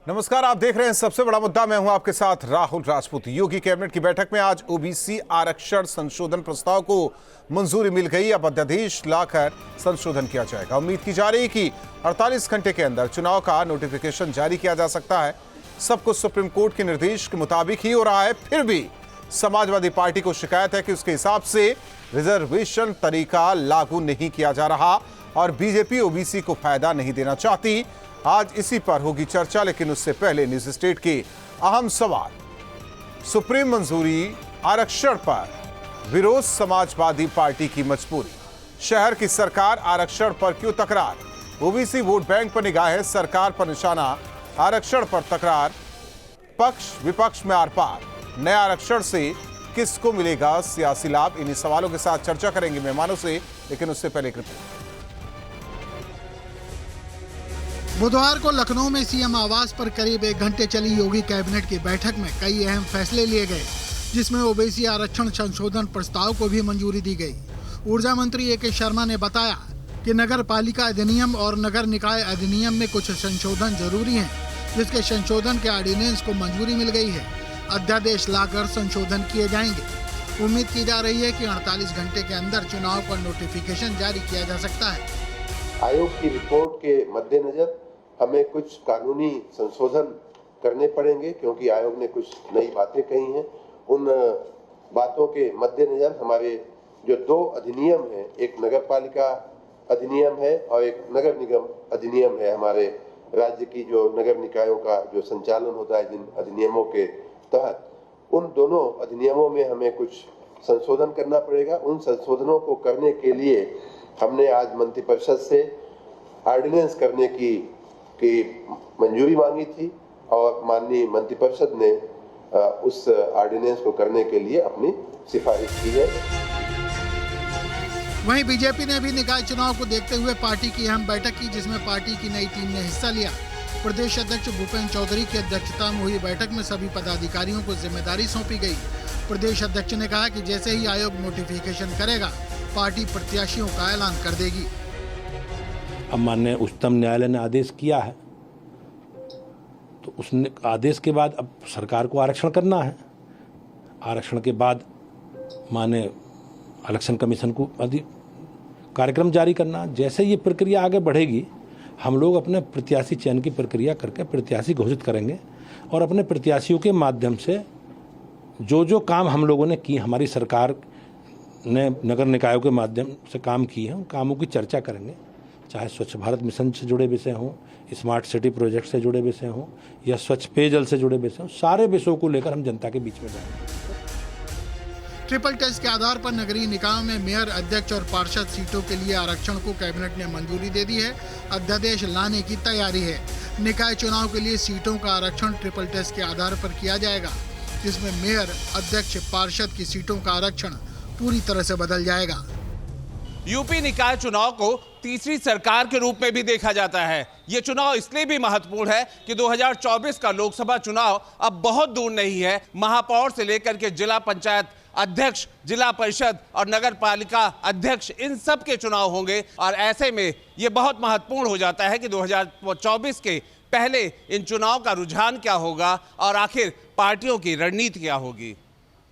नमस्कार, आप देख रहे हैं सबसे बड़ा मुद्दा। मैं हूं आपके साथ राहुल राजपूत। योगी कैबिनेट की बैठक में आज ओबीसी आरक्षण संशोधन प्रस्ताव को मंजूरी मिल गई। अब अध्यादेश लाकर संशोधन किया जाएगा। उम्मीद की जा रही है कि 48 घंटे के अंदर चुनाव का नोटिफिकेशन जारी किया जा सकता है। सब कुछ सुप्रीम कोर्ट के निर्देश के मुताबिक ही हो रहा है। फिर भी समाजवादी पार्टी को शिकायत है कि उसके हिसाब से रिजर्वेशन तरीका लागू नहीं किया जा रहा और बीजेपी ओबीसी को फायदा नहीं देना चाहती। आज इसी पर होगी चर्चा, लेकिन उससे पहले न्यूज स्टेट के अहम सवाल। सुप्रीम मंजूरी आरक्षण पर विरोध, समाजवादी पार्टी की मजबूरी। शहर की सरकार आरक्षण पर क्यों तकरार? ओबीसी वोट बैंक पर निगाहें, सरकार पर निशाना। आरक्षण पर तकरार, पक्ष विपक्ष में आर पार। नया आरक्षण से किसको मिलेगा सियासी लाभ? इन्हीं सवालों के साथ चर्चा करेंगे मेहमानों से, लेकिन उससे पहले एक रिपोर्ट। बुधवार को लखनऊ में सीएम आवास पर करीब 1 घंटे चली योगी कैबिनेट की बैठक में कई अहम फैसले लिए गए, जिसमें ओबीसी आरक्षण संशोधन प्रस्ताव को भी मंजूरी दी गई। ऊर्जा मंत्री ए के शर्मा ने बताया कि नगर पालिका अधिनियम और नगर निकाय अधिनियम में कुछ संशोधन जरूरी हैं, जिसके संशोधन के ऑर्डिनेंस को मंजूरी मिल गई है। अध्यादेश लाकर संशोधन किए जाएंगे। उम्मीद की जा रही है कि 48 घंटे के अंदर चुनाव का नोटिफिकेशन जारी किया जा सकता है। आयोग की रिपोर्ट के मद्देनजर हमें कुछ कानूनी संशोधन करने पड़ेंगे, क्योंकि आयोग ने कुछ नई बातें कही हैं। उन बातों के मद्देनजर हमारे जो 2 अधिनियम हैं, एक नगर पालिका अधिनियम है और एक नगर निगम अधिनियम है। हमारे राज्य की जो नगर निकायों का जो संचालन होता है जिन अधिनियमों के तहत, उन दोनों अधिनियमों में हमें कुछ संशोधन करना पड़ेगा। उन संशोधनों को करने के लिए हमने आज मंत्रिपरिषद से ऑर्डिनेंस करने की मंजूरी मांगी थी और माननीय मंत्रिपरिषद ने उस ऑर्डिनेंस को करने के लिए अपनी सिफारिश की है। वहीं बीजेपी ने भी निकाय चुनाव को देखते हुए पार्टी की अहम बैठक की, जिसमें पार्टी की नई टीम ने हिस्सा लिया। प्रदेश अध्यक्ष भूपेंद्र चौधरी की अध्यक्षता में हुई बैठक में सभी पदाधिकारियों को जिम्मेदारी सौंपी गई। प्रदेश अध्यक्ष ने कहा कि जैसे ही आयोग नोटिफिकेशन करेगा, पार्टी प्रत्याशियों का ऐलान कर देगी। अब माननीय उच्चतम न्यायालय ने आदेश किया है, तो उसने आदेश के बाद अब सरकार को आरक्षण करना है। आरक्षण के बाद माननीय इलेक्शन कमीशन को कार्यक्रम जारी करना। जैसे ये प्रक्रिया आगे बढ़ेगी, हम लोग अपने प्रत्याशी चयन की प्रक्रिया करके प्रत्याशी घोषित करेंगे और अपने प्रत्याशियों के माध्यम से जो काम हम लोगों ने की, हमारी सरकार ने नगर निकायों के माध्यम से काम किए हैं, उन कामों की चर्चा करेंगे। चाहे स्वच्छ भारत मिशन से जुड़े विषय हों, स्मार्ट सिटी प्रोजेक्ट से जुड़े विषय हों या स्वच्छ पेयजल से जुड़े विषय हों, सारे विषयों को लेकर हम जनता के बीच में जाएंगे। ट्रिपल टेस्ट के आधार पर नगरीय निकायों में मेयर, अध्यक्ष और पार्षद सीटों के लिए आरक्षण को कैबिनेट ने मंजूरी दे दी है। अध्यादेश लाने की तैयारी है। निकाय चुनाव के लिए सीटों का आरक्षण ट्रिपल टेस्ट के आधार पर किया जाएगा, जिसमें मेयर, अध्यक्ष, पार्षद की सीटों का आरक्षण पूरी तरह से बदल जाएगा। यूपी निकाय चुनाव को तीसरी सरकार के रूप में भी देखा जाता है। ये चुनाव इसलिए भी महत्वपूर्ण है कि 2024 का लोकसभा चुनाव अब बहुत दूर नहीं है। महापौर से लेकर के जिला पंचायत अध्यक्ष, जिला परिषद और नगर पालिका अध्यक्ष, इन सब के चुनाव होंगे और ऐसे में ये बहुत महत्वपूर्ण हो जाता है कि 2024 के पहले इन चुनाव का रुझान क्या होगा और आखिर पार्टियों की रणनीति क्या होगी।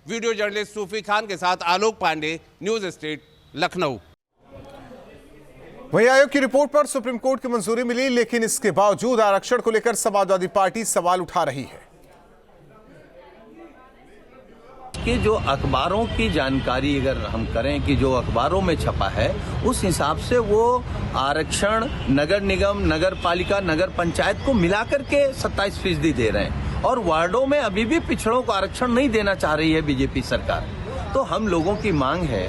वीडियो जर्नलिस्ट सूफी खान के साथ आलोक पांडे, न्यूज स्टेट, लखनऊ। वहीं आयोग की रिपोर्ट पर सुप्रीम कोर्ट की मंजूरी मिली, लेकिन इसके बावजूद आरक्षण को लेकर समाजवादी पार्टी सवाल उठा रही है। कि जो अखबारों की जानकारी अगर हम करें कि जो अखबारों में छपा है, उस हिसाब से वो आरक्षण नगर निगम, नगर पालिका, नगर पंचायत को मिलाकर के 27% दे रहे हैं और वार्डों में अभी भी पिछड़ों को आरक्षण नहीं देना चाह रही है बीजेपी सरकार। तो हम लोगों की मांग है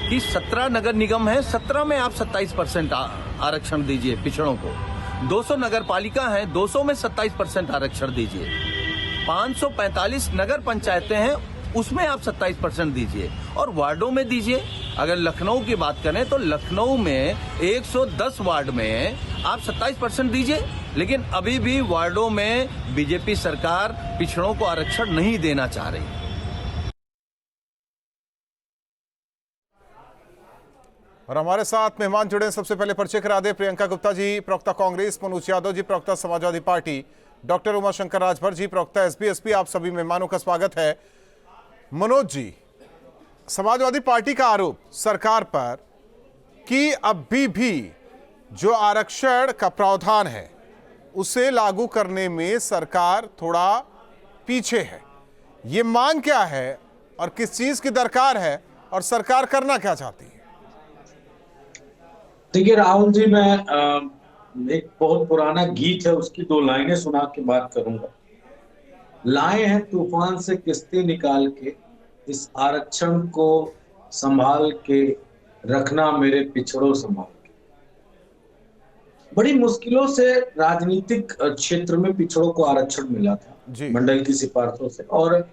कि 17 नगर निगम है, 17 में आप 27% आरक्षण दीजिए पिछड़ों को। 200 नगर पालिका है, 200 में 27% आरक्षण दीजिए। 545 नगर पंचायतें हैं, उसमें आप 27% दीजिए और वार्डों में दीजिए। अगर लखनऊ की बात करें तो लखनऊ में 110 वार्ड में आप 27% दीजिए, लेकिन अभी भी वार्डों में बीजेपी सरकार पिछड़ों को आरक्षण नहीं देना चाह रही। और हमारे साथ मेहमान जुड़े। सबसे पहले परिचय करा दे, प्रियंका गुप्ता जी प्रवक्ता कांग्रेस, मनोज यादव जी प्रवक्ता समाजवादी पार्टी, डॉक्टर उमाशंकर राजभर जी, प्रवक्ता एसपी, आप सभी मेहमानों का स्वागत है। मनोज जी, समाजवादी पार्टी का आरोप सरकार पर कि अभी भी जो आरक्षण का प्रावधान है उसे लागू करने में सरकार थोड़ा पीछे है, ये मांग क्या है और किस चीज की दरकार है और सरकार करना क्या चाहती है? देखिए राहुल जी, मैं एक बहुत पुराना गीत है, उसकी 2 लाइनें सुना के बात करूंगा। लाए हैं तूफान से किस्ती निकाल के, इस आरक्षण को संभाल के रखना मेरे पिछड़ों संभाल के। बड़ी मुश्किलों से राजनीतिक क्षेत्र में पिछड़ों को आरक्षण मिला था मंडल की सिफारिशों से, और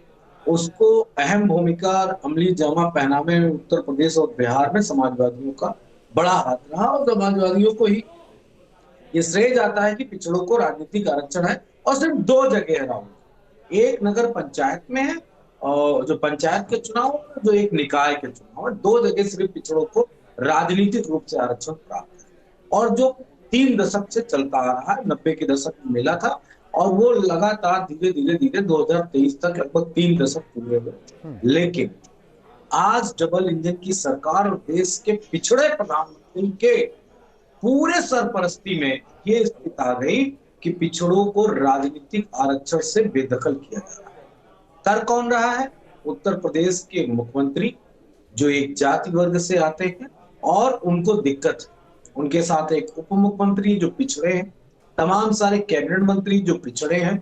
उसको अहम भूमिका अमली जामा पहनावे में उत्तर प्रदेश और बिहार में समाजवादियों का बड़ा हाथ रहा, और समाजवादियों को ही ये श्रेय जाता है कि पिछड़ों को राजनीतिक आरक्षण है। और सिर्फ 2 जगह है राहुल, एक नगर पंचायत में है और जो पंचायत के चुनाव, जो एक निकाय के चुनाव है, 2 जगह सिर्फ पिछड़ों को राजनीतिक रूप से आरक्षण प्राप्त है, और जो 3 दशक से चलता आ रहा है। 90 के दशक में मिला था और वो लगातार धीरे धीरे 2023 तक लगभग 3 दशक पूरे हुए। लेकिन आज डबल इंजन की सरकार और देश के पिछड़े प्रधानमंत्री के पूरे सरपरस्ती में ये स्थिति आ गई कि पिछड़ों को राजनीतिक आरक्षण से बेदखल किया जा रहा है। कर कौन रहा है? उत्तर प्रदेश के मुख्यमंत्री जो एक जाति वर्ग से आते हैं और उनको दिक्कत है, उनके साथ एक उप मुख्यमंत्री जो पिछड़े हैं, तमाम सारे कैबिनेट मंत्री जो पिछड़े हैं,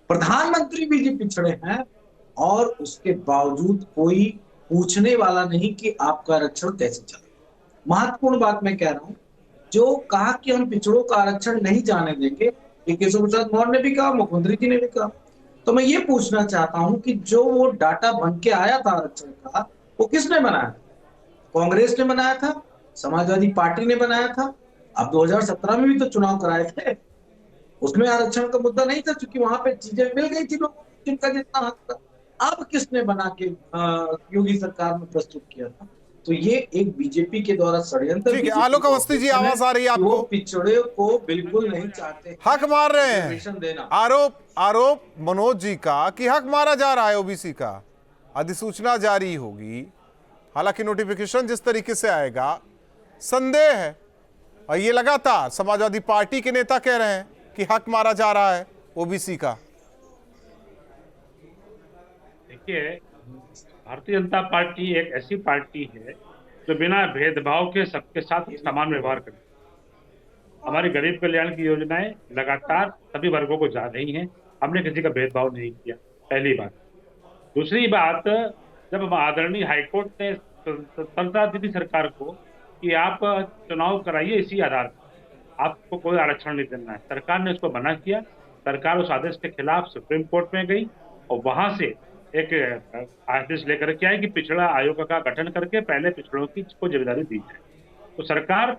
प्रधानमंत्री भी जो पिछड़े हैं, और उसके बावजूद कोई पूछने वाला नहीं कि आपका आरक्षण कैसे चला। महत्वपूर्ण बात मैं कह रहा हूं, जो कहा कि हम पिछड़ों का आरक्षण नहीं जाने देंगे, केशव प्रसाद मौर्य ने भी कहा, मुख्यमंत्री जी ने भी कहा। तो मैं ये पूछना चाहता हूं कि जो वो डाटा बन के आया था आरक्षण का, वो किसने बनाया? कांग्रेस ने बनाया था, समाजवादी पार्टी ने बनाया था। अब 2017 में भी तो चुनाव कराए थे, उसमें आरक्षण का मुद्दा नहीं था, क्योंकि वहां पे चीजें मिल गई थी लोगों को जिनका जितना हक था। अब किसने बना के योगी सरकार में प्रस्तुत किया था? तो ये एक बीजेपी के द्वारा षड्यंत्र। ठीक है, आलोक अवस्थी जी, आवाज आ रही है आपको? पिछड़े को बिल्कुल नहीं चाहते, हक मार रहे हैं। आरोप मनोज जी का कि हक मारा जा रहा है ओबीसी का। अधिसूचना जारी होगी, हालांकि नोटिफिकेशन जिस तरीके से आएगा संदेह है, और ये लगातार समाजवादी पार्टी के नेता कह रहे हैं कि हक मारा जा रहा है ओबीसी का। देखिए, भारतीय जनता पार्टी एक ऐसी पार्टी है जो बिना भेदभाव के सबके साथ समान व्यवहार करती है। हमारी गरीब कल्याण की योजनाएं लगातार सभी वर्गों को जा रही हैं, हमने किसी का भेदभाव नहीं किया, पहली बात। दूसरी बात, जब आदरणीय हाईकोर्ट ने सत्ता दी थी सरकार को कि आप चुनाव कराइए इसी आधार पर, आपको कोई आरक्षण नहीं देना है, सरकार ने उसको मना किया। सरकार उस आदेश के खिलाफ सुप्रीम कोर्ट में गई और वहां से एक आदेश लेकर के आई कि पिछड़ा आयोग का गठन करके पहले पिछड़ों की को जिम्मेदारी दी जाए। तो सरकार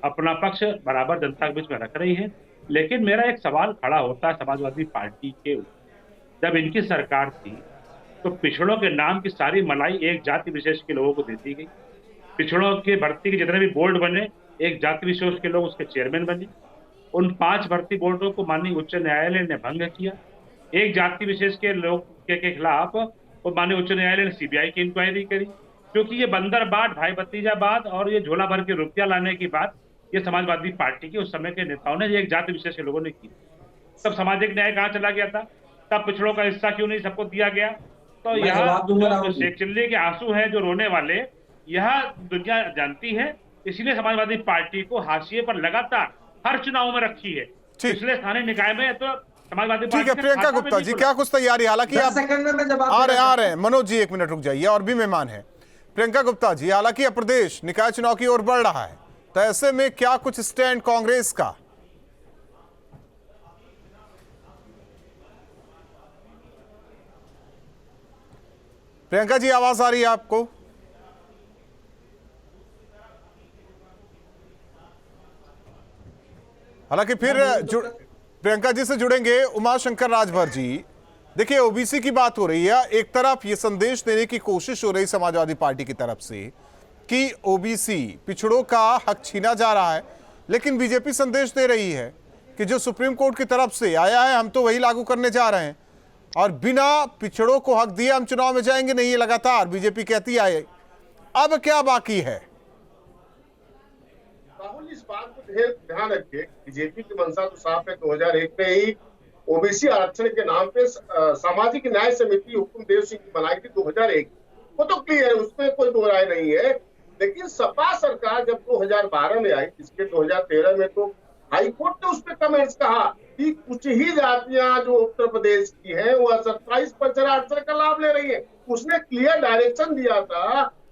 अपना पक्ष बराबर जनता के बीच में रख रही है। लेकिन मेरा एक सवाल खड़ा होता है समाजवादी पार्टी के ऊपर, जब इनकी सरकार थी तो पिछड़ों के नाम की सारी मलाई एक जाति विशेष के लोगों को दे दी गई। पिछड़ों के भर्ती के जितने भी बोर्ड बने, एक जाति विशेष के लोग उसके चेयरमैन बने। उन 5 भर्ती बोर्डों को माननीय उच्च न्यायालय ने भंग किया। एक जाति विशेष के लोग के खिलाफ वो माननीय उच्च न्यायालय ने सीबीआई की इंक्वायरी करी, क्योंकि ये बंदरबांट, भाई भतीजाबाद और ये झोला भर के रुपया लाने की बात ये समाजवादी पार्टी के उस समय के नेताओं ने, एक जाति विशेष के लोगों ने की। तब सामाजिक न्याय कहाँ चला गया था? तब पिछड़ों का हिस्सा क्यों नहीं सबको दिया गया? तो यह शेख चिल्ली के आंसू है जो रोने वाले, यह दुनिया जानती है। इसलिए समाजवादी पार्टी को हाशिए पर लगातार हर चुनाव में रखी है। पिछले स्थानीय निकाय में तो समाजवादी पार्टी। ठीक है प्रियंका गुप्ता जी, क्या कुछ तैयारी? हालांकि आप आ रहे हैं मनोज जी, 1 मिनट रुक जाइए, और भी मेहमान हैं। प्रियंका गुप्ता जी, हालांकि अब प्रदेश निकाय चुनाव की ओर बढ़ रहा है, तो ऐसे में क्या कुछ स्टैंड कांग्रेस का? प्रियंका जी, आवाज आ रही है आपको? हालांकि फिर प्रियंका जी से जुड़ेंगे उमाशंकर राजभर जी। देखिए, ओबीसी की बात हो रही है, एक तरफ ये संदेश देने की कोशिश हो रही समाजवादी पार्टी की तरफ से कि ओबीसी पिछड़ों का हक छीना जा रहा है, लेकिन बीजेपी संदेश दे रही है कि जो सुप्रीम कोर्ट की तरफ से आया है हम तो वही लागू करने जा रहे हैं, और बिना पिछड़ों को हक दिए हम चुनाव में जाएंगे नहीं, ये लगातार बीजेपी कहती है। अब क्या बाकी है? राहुल, इस बात को ध्यान रखिए, बीजेपी की मंशा तो साफ है। 2001 में ही ओबीसी आरक्षण के नाम पे सामाजिक न्याय समिति हुकुम देव सिंह की बनाई थी 2001, वो तो क्लियर है, उसमें कोई दो राय नहीं है। लेकिन सपा सरकार जब 2012 में आई, इसके 2013 में तो हाईकोर्ट ने उस पर कमेंट्स कहा कि कुछ ही जातियां जो उत्तर प्रदेश की हैं वो 27% आरक्षण का लाभ ले रही है। उसने क्लियर डायरेक्शन दिया था।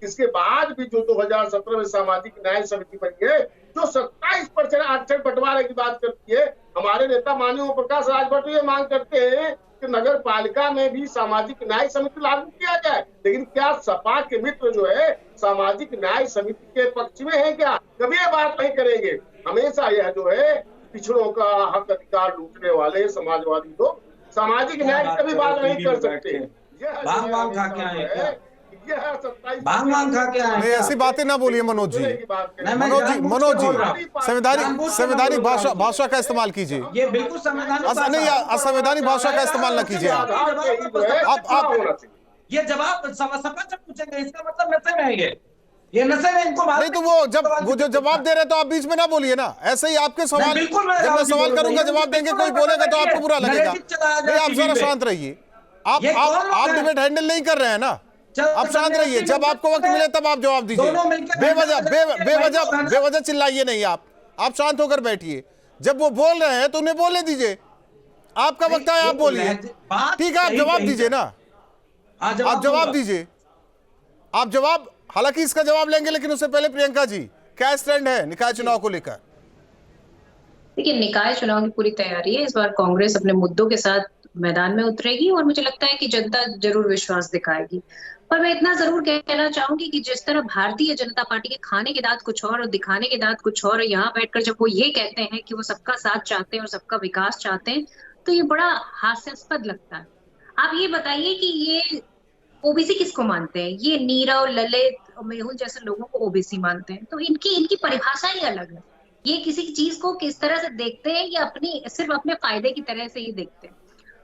इसके बाद भी जो 2017 में सामाजिक न्याय समिति बनी है, जो 27% आरक्षण बंटवारे की बात करती है, हमारे नेता माननीय ओम प्रकाश राजभर तो ये मांग करते हैं कि नगर पालिका में भी सामाजिक न्याय समिति लागू किया जाए। लेकिन क्या सपा के मित्र जो है सामाजिक न्याय समिति के पक्ष में है क्या? कभी ये बात नहीं करेंगे। हमेशा यह जो है पिछड़ों का हक अधिकार लूटने वाले समाजवादी लोग सामाजिक न्याय की कभी बात नहीं कर सकते। नहीं, ऐसी बातें ना बोलिए मनोज जी। मनोज जी संवैधानिक भाषा का इस्तेमाल कीजिए। ये बिल्कुल नहीं, असंवैधानिक भाषा का इस्तेमाल ना कीजिए आप। ये जवाब सपा जब पूछेंगे इसका मतलब नशे में है ये नशे में इनको नहीं, तो वो जो जवाब दे रहे तो आप बीच में ना बोलिए ना। ऐसे ही आपके सवाल, जब मैं सवाल करूंगा जवाब देंगे, कोई बोलेगा तो आपको बुरा लगेगा। नहीं, आप जरा शांत रहिए। आप डिबेट हैंडल नहीं कर रहे हैं ना, आप शांत रहिए। जब आपको वक्त मिले तब आप जवाब दीजिए। बेवजह चिल्लाइए नहीं। आप शांत होकर बैठिए। जब वो बोल रहे हैं तो उन्हें बोलने दीजिए। आपका वक्त है, आप बोलिए। ठीक है, आप जवाब दीजिए ना, आप जवाब दीजिए। आप जवाब, हालांकि इसका जवाब लेंगे, लेकिन उससे पहले प्रियंका जी, क्या स्टैंड है निकाय चुनाव को लेकर? देखिए, निकाय चुनाव की पूरी तैयारी है। इस बार कांग्रेस अपने मुद्दों के साथ मैदान में उतरेगी और मुझे लगता है कि जनता जरूर विश्वास दिखाएगी। पर मैं इतना जरूर कहना चाहूंगी कि जिस तरह भारतीय जनता पार्टी के खाने के दांत कुछ और दिखाने के दांत कुछ और, यहाँ बैठकर जब वो ये कहते हैं कि वो सबका साथ चाहते हैं और सबका विकास चाहते हैं, तो ये बड़ा हास्यास्पद लगता है। आप ये बताइए कि ये ओबीसी किसको मानते हैं? ये नीरव, ललित और मेहुल जैसे लोगों को ओबीसी मानते हैं। तो इनकी परिभाषा ही अलग है। ये किसी चीज को किस तरह से देखते हैं, ये सिर्फ अपने फायदे की तरह से ही देखते हैं।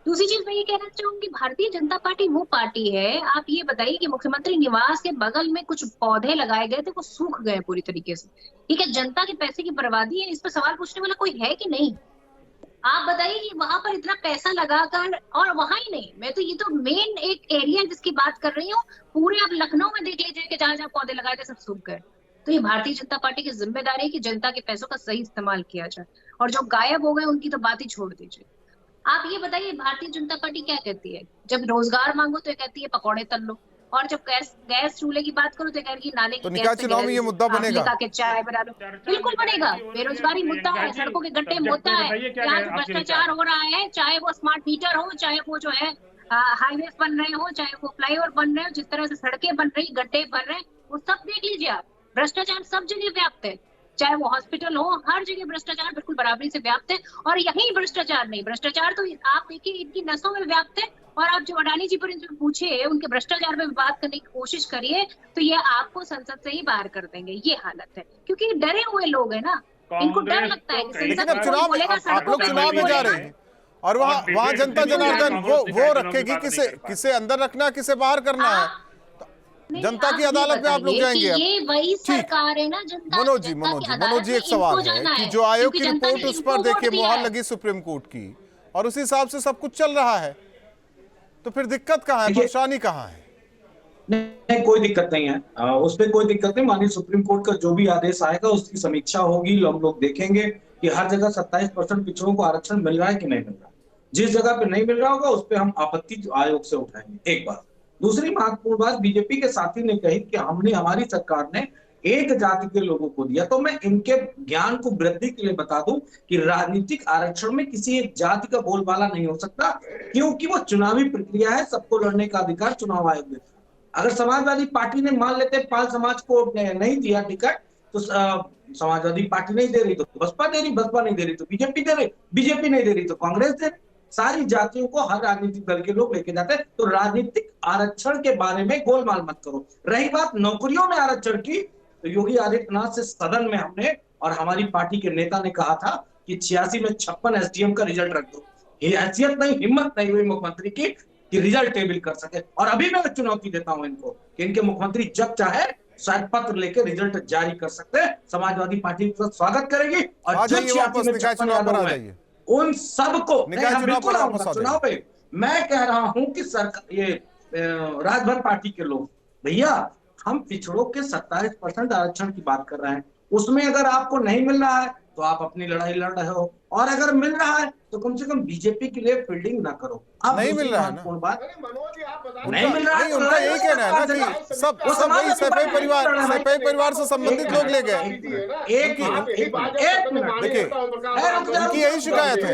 दूसरी चीज मैं ये कहना चाहूंगी, भारतीय जनता पार्टी वो पार्टी है, आप ये बताइए कि मुख्यमंत्री निवास के बगल में कुछ पौधे लगाए गए थे, वो सूख गए पूरी तरीके से। ठीक है, जनता के पैसे की बर्बादी है, इस पर सवाल पूछने वाला कोई है कि नहीं? आप बताइए कि वहां पर इतना पैसा लगाकर, और वहां ही नहीं, मैं तो ये तो मेन एक एरिया जिसकी बात कर रही हूँ, पूरे आप लखनऊ में देख लीजिए कि जहां जहां पौधे लगाए थे सब सूख गए। तो ये भारतीय जनता पार्टी की जिम्मेदारी है कि जनता के पैसों का सही इस्तेमाल किया जाए, और जो गायब हो गए उनकी तो बात ही छोड़ दीजिए। आप ये बताइए, भारतीय जनता पार्टी क्या कहती है? जब रोजगार मांगो तो कहती है पकौड़े तल लो, और जब गैस चूल्हे की बात करो तो कह रही है नाले की निकाय चुनाव में ये मुद्दा बनेगा के चाय बना लो। बिल्कुल बनेगा। बेरोजगारी मुद्दा है, सड़कों के गड्ढे मुद्दा है, यहाँ जो भ्रष्टाचार हो रहा है, चाहे वो स्मार्ट मीटर हो, चाहे वो जो है हाईवे बन रहे हो, चाहे वो फ्लाईओवर बन रहे हो, जिस तरह से सड़कें बन रही, गड्ढे बन रहे हैं, वो सब देख लीजिए आप। भ्रष्टाचार सब जगह व्याप्त है, चाहे वो हॉस्पिटल हो, हर जगह भ्रष्टाचार बिल्कुल बराबरी से व्याप्त है। और यही भ्रष्टाचार नहीं, भ्रष्टाचार तो आप देखिए इनकी नसों में व्याप्त है। और आप जो अडानी जी पर इनसे पूछे, उनके भ्रष्टाचार में बात करने की कोशिश करिए तो ये आपको संसद से ही बाहर कर देंगे। ये हालत है, क्योंकि डरे हुए लोग है ना, इनको डर लगता है कि लेकिन अब चुनाव में आप लोग चुनाव में जा रहे हैं, और वहाँ जनता जनार्दन वो रखेगी किसे अंदर रखना, किसे बाहर करना है। जनता की अदालत में आप लोग जाएंगे। ये वही सरकार है ना, जनता। मनोज जी एक सवाल है कि जो आयोग की रिपोर्ट, उस पर देखिए मुहर लगी सुप्रीम कोर्ट की, और उसी हिसाब से सब कुछ चल रहा है, तो फिर दिक्कत कहाँ है, परेशानी कहाँ है? नहीं, कोई दिक्कत नहीं है, उसमें कोई दिक्कत नहीं। माननीय सुप्रीम कोर्ट का जो भी आदेश आएगा उसकी समीक्षा होगी, हम लोग देखेंगे कि हर जगह 27% पिछड़ों को आरक्षण मिल रहा है कि नहीं मिल रहा। जिस जगह पे नहीं मिल रहा होगा उस पर हम आपत्ति आयोग से उठाएंगे, एक बात। दूसरी महत्वपूर्ण बात, बीजेपी के साथी ने कही कि हमारी सरकार ने एक जाति के लोगों को दिया, तो मैं इनके ज्ञान को वृद्धि के लिए बता दूं कि राजनीतिक आरक्षण में किसी एक जाति का बोलबाला नहीं हो सकता, क्योंकि वो चुनावी प्रक्रिया है, सबको लड़ने का अधिकार चुनाव आयोग देता है। अगर समाजवादी पार्टी ने मान लेते पाल समाज को नहीं दिया टिकट, तो समाजवादी पार्टी नहीं दे रही तो बसपा दे रही, बसपा नहीं दे रही तो बीजेपी दे रही, बीजेपी नहीं दे रही तो कांग्रेस दे रही। सारी जातियों को हर राजनीतिक दल के लोग लेके जाते हैं। तो राजनीतिक आरक्षण के बारे में गोलमाल मत करो। रही बात नौकरियों में आरक्षण की, तो योगी आदित्यनाथ से सदन में हमने और हमारी पार्टी के नेता ने कहा था कि 86 में 56 SDM का रिजल्ट रख दो। ये हैसियत नहीं, हिम्मत नहीं हुई मुख्यमंत्री की कि रिजल्ट टेबल कर सके। और अभी मैं चुनौती देता हूं इनको कि इनके मुख्यमंत्री जब चाहे शायद पत्र लेके रिजल्ट जारी कर सकते हैं। समाजवादी पार्टी का स्वागत करेगी और जो 86 में 56 यादव है उन सबको बिल्कुल आऊंगा चुनाव पे। मैं कह रहा हूं कि सरकार ये राजभर पार्टी के लोग, भैया हम पिछड़ों के 27% आरक्षण की बात कर रहे हैं, उसमें अगर आपको नहीं मिल रहा है तो आप अपनी लड़ाई लड़ रहे हो, और अगर मिल रहा है तो कम से कम बीजेपी के लिए फील्डिंग ना करो। आप नहीं मिल रहा है ना, नहीं मिल रहा है, उनका यही कहना है ना कि सब वही सफाई परिवार से संबंधित लोग ले गए। एक मिनट देखिए, उनकी यही शिकायत है।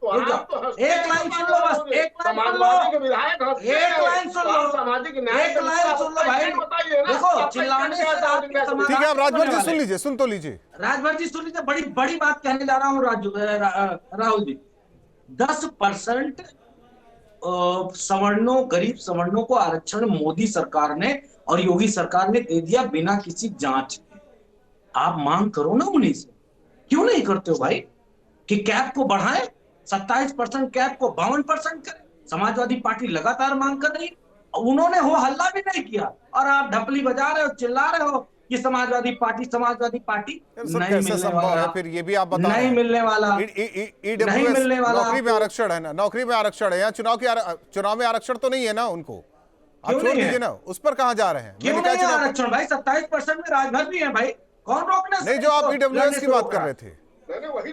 एक लाइन सुन लो बस, एक लाइन सुन लो भाई, देखो चिल्लाने से ठीक है, आप राजभर जी सुन लीजिए, सुन तो लीजिए। राजभर जी सुन लीजिए, बड़ी बात कहने जा रहा हूँ राहुल जी। 10% सवर्णों, गरीब सवर्णों को आरक्षण मोदी सरकार ने और योगी सरकार ने दे दिया बिना किसी जांच के। आप मांग करो ना उन्हीं से, क्यों नहीं करते हो भाई कि कैप को बढ़ाएं, 27% कैप को 52% करें। समाजवादी पार्टी लगातार मांग कर रही, उन्होंने हो हल्ला भी नहीं किया और आप ढपली बजा रहे हो, चिल्ला रहे हो कि समाजवादी पार्टी नहीं मिलने वाला है। फिर ये भी आप बता नहीं मिलने वाला, नहीं मिलने वाला। नौकरी में आरक्षण है ना, नौकरी में आरक्षण है, या चुनाव में आरक्षण तो नहीं है ना उनको, आप छोड़ दीजिए ना, उस पर कहां जा रहे हैं? क्यों नहीं आरक्षण भाई? 27% में राजभर भी है भाई, कौन रोकना? नहीं, जो आप ईडब्ल्यूएस की बात कर रहे थे,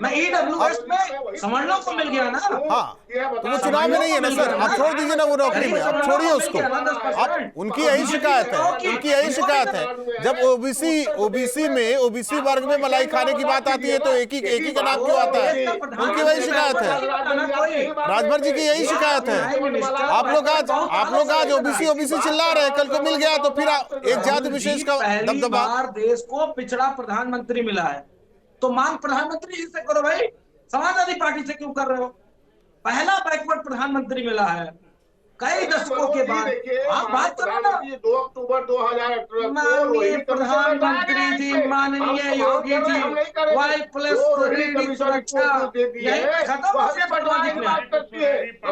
मैं ईडब्ल्यूएस में सवर्णों को मिल गया ना। हाँ, तो वो चुनाव में नहीं है ना सर, आप छोड़ दीजिए ना वो नौकरी में, आप छोड़िए उसको। आप उनकी यही शिकायत है, उनकी यही शिकायत है। जब ओबीसी वर्ग में मलाई खाने की बात आती है तो एक ही का नाम क्यों आता है? उनकी वही शिकायत है, राजभर जी की यही शिकायत है। आप लोग आज ओबीसी चिल्ला रहे हैं, कल को मिल गया तो फिर एक जाति विशेष का दबदबा। देश को पिछड़ा प्रधानमंत्री मिला है तो मांग प्रधानमंत्री जी से करो भाई, समाजवादी पार्टी से क्यों कर रहे हो? पहला बैकवर्ड प्रधानमंत्री मिला है कई दशकों के बाद, आप बात करो ना। 2 अक्टूबर 2018 माननीय प्रधानमंत्री जी, माननीय योगी जी, Y+3D सुरक्षा यही खत्म हो गया, सामाजिक न्याय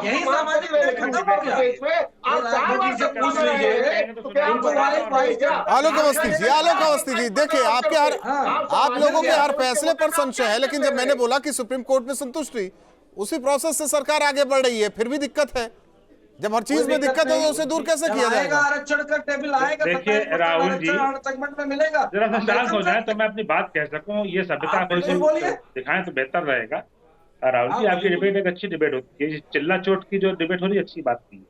यही सामाजिक न्याय खत्म हो गया। से पूछ लीजिए आलोक अवस्थी जी, देखिए आप लोगों के हर फैसले पर संशय है, लेकिन जब मैंने बोला कि सुप्रीम कोर्ट में संतुष्टि, उसी प्रोसेस से सरकार आगे बढ़ रही है, फिर भी दिक्कत है। जब हर चीज में दिक्कत है तो उसे दूर कैसे किया जाएगा? आरक्षण का टेबल आएगा, देखिए राहुल जी, सेगमेंट में मिलेगा। जरा सा शांत हो जाए तो मैं अपनी बात कह सकूं, ये सभ्यता को दिखाएं तो बेहतर रहेगा। राहुल जी, आपकी डिबेट एक अच्छी डिबेट होती है, चिल्ला चोट की जो डिबेट हो रही है अच्छी बात नहीं है।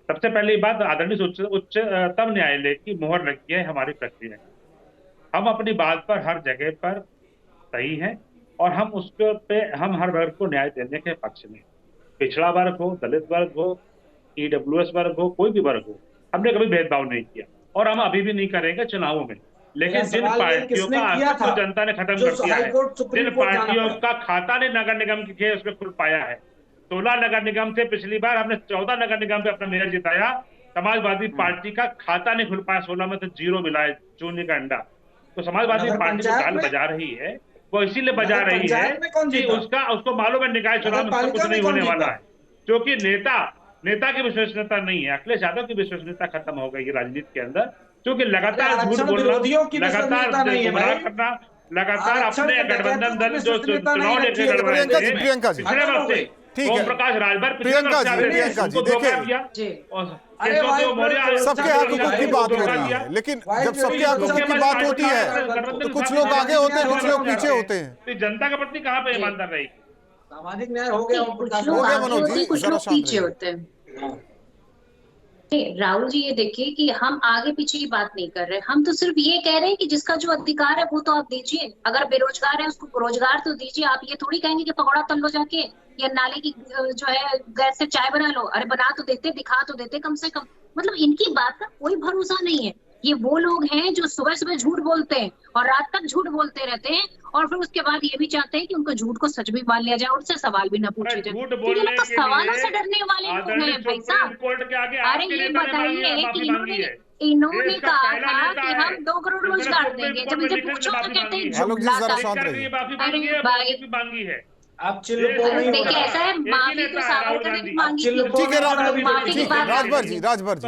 सबसे पहली बात, आदरणीय उच्चतम न्यायालय की मोहर लगी है हमारी प्रक्रिया। हम अपनी बात पर हर जगह पर सही हैं और हम उसके पे हम हर वर्ग को न्याय देने के पक्ष में, पिछड़ा वर्ग हो, दलित वर्ग हो, ईडब्ल्यूएस वर्ग हो, कोई भी वर्ग हो, हमने कभी भेदभाव नहीं किया और हम अभी भी नहीं करेंगे चुनावों में। लेकिन जिन पार्टियों का आस्था को जनता ने खत्म कर दिया है, जिन पार्टियों का खाता ने नगर निगम के उसमें खुल पाया है, 16 नगर निगम से पिछली बार हमने 14 नगर निगम पे अपना मेयर जिताया, समाजवादी पार्टी का खाता नहीं खुल पाया, 16 में तो 0 मिला है, चूने का अंडा। तो समाजवादी पार्टी जो चाल बजा रही है वो इसीलिए बजा रही है कि उसको मालूम है निकाय चुनाव में कुछ नहीं होने वाला है, क्योंकि नेता की विश्वसनीयता नहीं है। अखिलेश यादव की विश्वसनीयता खत्म हो गई है राजनीति के अंदर, क्योंकि लगातार झूठ बोलना, लगातार गुमराह करना, लगातार अपने गठबंधन दल जो चुनाव लेकर लड़ रहे थे पिछले वक्त से, ओम प्रकाश राजभर प्रियंका जी देखिए, सबके हकूक़ की बात हो रही है, लेकिन जब सबके हकूक़ की बात होती है तो कुछ लोग आगे होते हैं, कुछ लोग पीछे होते हैं। जनता के प्रति कहाँ पे ईमानदार रहेगी? सामाजिक न्याय हो गया, कुछ लोग आगे होते हैं, कुछ लोग पीछे होते हैं। राहुल जी, ये देखिए कि हम आगे पीछे की बात नहीं कर रहे, हम तो सिर्फ ये कह रहे हैं कि जिसका जो अधिकार है वो तो आप दीजिए। अगर बेरोजगार है उसको रोजगार तो दीजिए। आप ये थोड़ी कहेंगे कि पकौड़ा तल लो जाके, या नाले की जो है गैस से चाय बना लो। अरे बना तो देते, दिखा तो देते कम से कम। मतलब इनकी बात का कोई भरोसा नहीं है। ये वो लोग हैं जो सुबह सुबह झूठ बोलते हैं और रात तक झूठ बोलते रहते हैं, और फिर उसके बाद ये भी चाहते हैं कि उनको झूठ को सच भी मान लिया जाए, उनसे सवाल भी ना पूछे जाए। तो सवालों से डरने वाले लोग हैं भाई साहब। अरे ये बताइए कि इन्होंने कहा था कि हम 2 करोड़ रोजगार देंगे, जब इनसे पूछो तो कहते हैं झूठ लाता है। अरे भाई, आप चिल्लपोर नहीं देखिए ऐसा है, माफी तो सावरकर ने भी मांगी थी। ठीक है माफी की बात राजभर जी, राजभर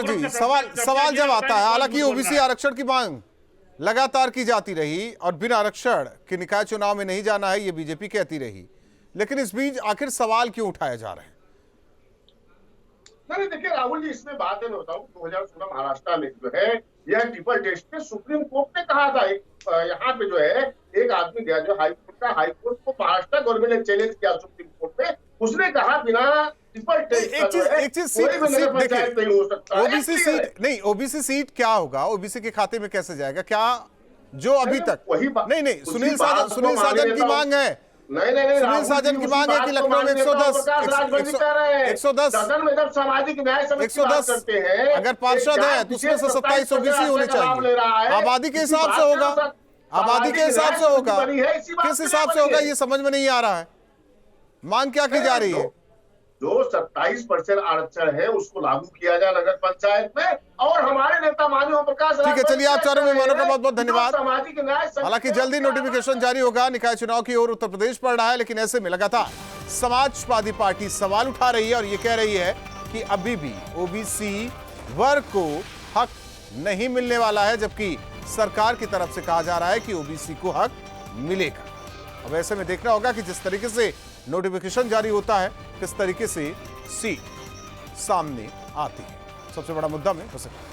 जी, सवाल जब आता है, हालांकि ओबीसी आरक्षण की मांग लगातार की जाती रही और बिना आरक्षण के निकाय चुनाव में नहीं जाना है, ये बीजेपी कहती रही, लेकिन इस बीच आखिर सवाल क्यों उठाए जा रहे हैं? नहीं देखिए राहुल जी, इसमें बात है, मैं बताऊं 2016 महाराष्ट्र में जो है यह ट्रिपल टेस्ट में सुप्रीम कोर्ट ने कहा था, यहाँ पे जो है एक आदमी गया जो हाईकोर्ट को महाराष्ट्र गवर्नमेंट ने चैलेंज किया सुप्रीम कोर्ट में, उसने कहा बिना ट्रिपल टेस्ट एक चीज सीट नहीं हो सकता। ओबीसी सीट नहीं, ओबीसी सीट क्या होगा, ओबीसी के खाते में कैसे जाएगा? क्या जो अभी तक नहीं सुनील साजन की मांग है, नहीं सुनील साजन की मांग है कि लखनऊ में 110 सदन में जब सामाजिक न्याय समिति 110 करते हैं, अगर पार्षद है तो उसमें से 27 ओबीसी होने चाहिए। आबादी के हिसाब से होगा, आबादी के हिसाब से होगा, किस हिसाब से होगा ये समझ में नहीं आ रहा है। मांग क्या की जा रही है? जो 27% आरक्षण है उसको लागू किया जाए नगर पंचायत में, और हमारे नेता माननीय ओम प्रकाश, ठीक है, चलिए आप चारों मेहमानों का बहुत बहुत धन्यवाद। सामाजिक न्याय, हालांकि जल्दी नोटिफिकेशन जारी होगा, निकाय चुनाव की ओर उत्तर प्रदेश पड़ रहा है, लेकिन ऐसे में लगातार समाजवादी पार्टी सवाल उठा रही है और ये कह रही है कि अभी भी ओबीसी वर्ग को हक नहीं मिलने वाला है, जबकि सरकार की तरफ से कहा जा रहा है कि ओबीसी को हक मिलेगा। अब ऐसे में देखना होगा कि जिस तरीके से नोटिफिकेशन जारी होता है, किस तरीके से सीट सामने आती है। सबसे बड़ा मुद्दा में हो सकता है।